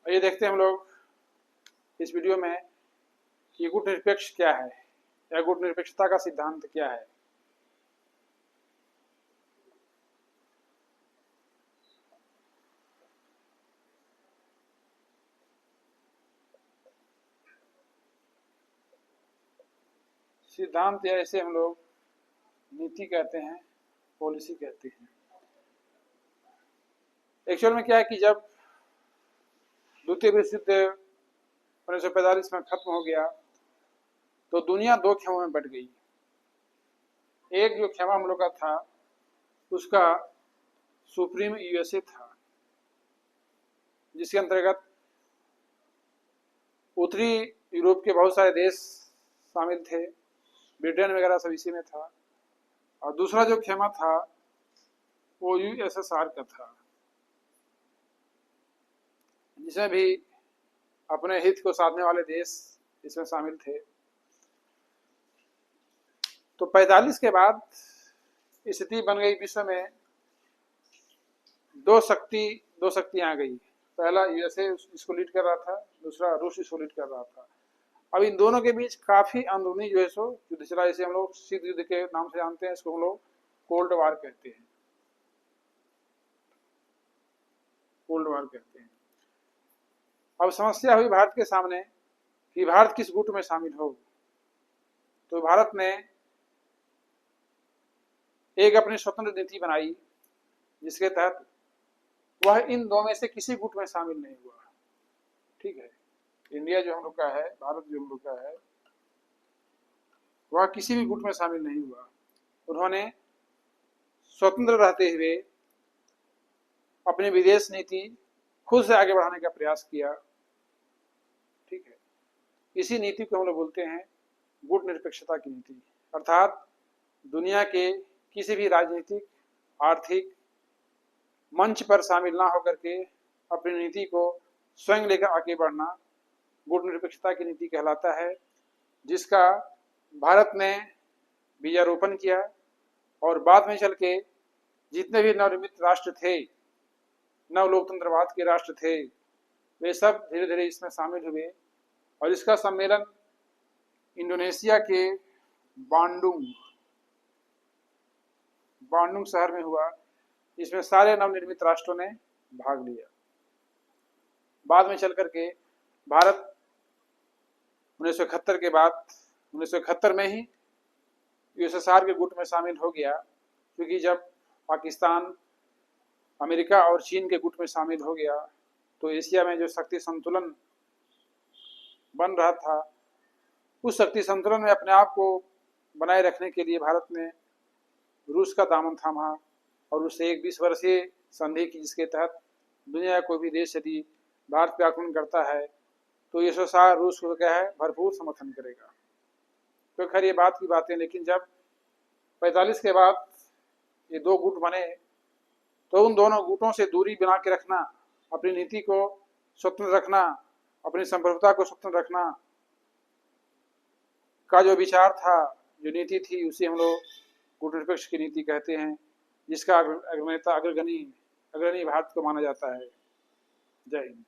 ये देखते हैं हम लोग इस वीडियो में कि गुटनिरपेक्ष क्या है या गुटनिरपेक्षता का सिद्धांत क्या है। सिद्धांत या इसे हम लोग नीति कहते हैं, पॉलिसी कहते हैं। एक्चुअल में क्या है कि जब द्वितीय विश्व युद्ध 1945 में खत्म हो गया तो दुनिया दो खेमों में बट गई। एक जो खेमा हम लोग का था उसका सुप्रीम यूएसए था, जिसके अंतर्गत उत्तरी यूरोप के बहुत सारे देश शामिल थे, ब्रिटेन वगैरह सब इसी में था। और दूसरा जो खेमा था वो यूएसएसआर का था, जिसमें भी अपने हित को साधने वाले देश इसमें शामिल थे। तो 45 के बाद स्थिति बन गई विश्व में दो शक्तियां आ गई। पहला यूएसए इसको लीड कर रहा था, दूसरा रूस इसको लीड कर रहा था। अब इन दोनों के बीच काफी अंदरूनी जो है सो युद्ध चला, इसे हम लोग शीत युद्ध के नाम से जानते हैं। इसको हम लोग कोल्ड वार कहते हैं, कोल्ड वार कहते हैं। अब समस्या हुई भारत के सामने कि भारत किस गुट में शामिल हो। तो भारत ने एक अपनी स्वतंत्र नीति बनाई जिसके तहत वह इन दो में से किसी गुट में शामिल नहीं हुआ। ठीक है, इंडिया जो हम लोग का है, भारत जो हम लोग का है, वह किसी भी गुट में शामिल नहीं हुआ। उन्होंने स्वतंत्र रहते हुए अपनी विदेश नीति खुद से आगे बढ़ाने का प्रयास किया। ठीक है, इसी नीति को हम लोग बोलते हैं गुट निरपेक्षता की नीति। अर्थात दुनिया के किसी भी राजनीतिक आर्थिक मंच पर शामिल ना होकर के अपनी नीति को स्वयं लेकर आगे बढ़ना गुट निरपेक्षता की नीति कहलाता है, जिसका भारत ने बीजारोपण किया। और बाद में चल के जितने भी नवनिर्मित राष्ट्र थे, नव लोकतंत्रवाद के राष्ट्र थे, वे सब धीरे धीरे इसमें शामिल हुए। और इसका सम्मेलन इंडोनेशिया के बांडुंग शहर में हुआ, जिसमें सारे नवनिर्मित राष्ट्रों ने भाग लिया। बाद में चल करके भारत 1971 के बाद 1971 में ही यूएसएसआर के गुट में शामिल हो गया, क्योंकि जब पाकिस्तान, अमेरिका और चीन के गुट में शामिल हो गया तो एशिया में जो शक्ति संतुलन बन रहा था, उस शक्ति संतुलन में अपने आप को बनाए रखने के लिए भारत ने रूस का दामन थामा और उससे एक 20 वर्षीय संधि की, जिसके तहत दुनिया का कोई भी देश यदि भारत पे आक्रमण करता है तो यूएसएसआर रूस को क्या है, भरपूर समर्थन करेगा। तो खैर ये बात की बातें, लेकिन जब 45 के बाद ये दो गुट बने तो उन दोनों गुटों से दूरी बना के रखना, अपनी नीति को स्वतंत्र रखना, अपनी संप्रभुता को स्वतंत्र रखना का जो विचार था, जो नीति थी, उसे हम लोग गुटनिरपेक्ष की नीति कहते हैं, जिसका अग्रणी भारत को माना जाता है। जय हिंद।